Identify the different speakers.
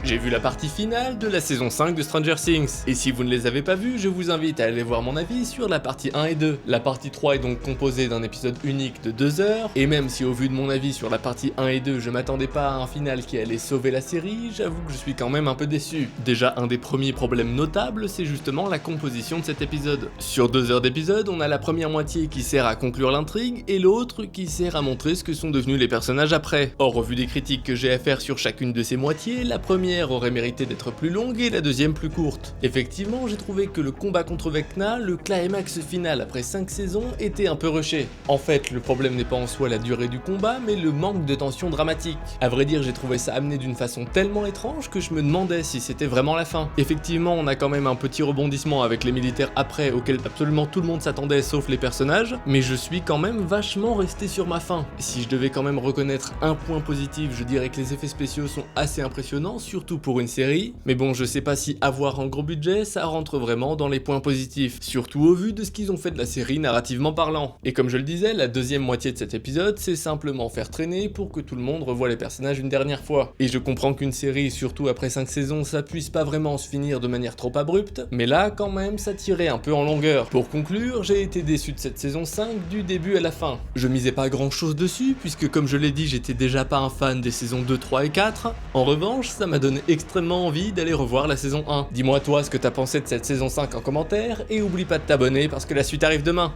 Speaker 1: J'ai vu la partie finale de la saison 5 de Stranger Things, et si vous ne les avez pas vus, je vous invite à aller voir mon avis sur la partie 1 et 2. La partie 3 est donc composée d'un épisode unique de 2 heures, et même si au vu de mon avis sur la partie 1 et 2, je m'attendais pas à un final qui allait sauver la série, j'avoue que je suis quand même un peu déçu. Déjà, un des premiers problèmes notables, c'est justement la composition de cet épisode. Sur 2 heures d'épisode, on a la première moitié qui sert à conclure l'intrigue, et l'autre qui sert à montrer ce que sont devenus les personnages après. Or, au vu des critiques que j'ai à faire sur chacune de ces moitiés, la première aurait mérité d'être plus longue et la deuxième plus courte. Effectivement, j'ai trouvé que le combat contre Vecna, le climax final après 5 saisons, était un peu rushé. En fait, le problème n'est pas en soi la durée du combat, mais le manque de tension dramatique. À vrai dire, j'ai trouvé ça amené d'une façon tellement étrange que je me demandais si c'était vraiment la fin. Effectivement, on a quand même un petit rebondissement avec les militaires après, auquel absolument tout le monde s'attendait sauf les personnages, mais je suis quand même vachement resté sur ma faim. Si je devais quand même reconnaître un point positif, je dirais que les effets spéciaux sont assez impressionnants, surtout pour une série, mais bon, je sais pas si avoir un gros budget, ça rentre vraiment dans les points positifs, surtout au vu de ce qu'ils ont fait de la série narrativement parlant. Et comme je le disais, la deuxième moitié de cet épisode, c'est simplement faire traîner pour que tout le monde revoie les personnages une dernière fois. Et je comprends qu'une série, surtout après 5 saisons, ça puisse pas vraiment se finir de manière trop abrupte, mais là, quand même, ça tirait un peu en longueur. Pour conclure, j'ai été déçu de cette saison 5 du début à la fin. Je misais pas grand chose dessus, puisque comme je l'ai dit, j'étais déjà pas un fan des saisons 2, 3 et 4. En revanche, ça m'a donné extrêmement envie d'aller revoir la saison 1. Dis-moi toi ce que t'as pensé de cette saison 5 en commentaire, et oublie pas de t'abonner parce que la suite arrive demain.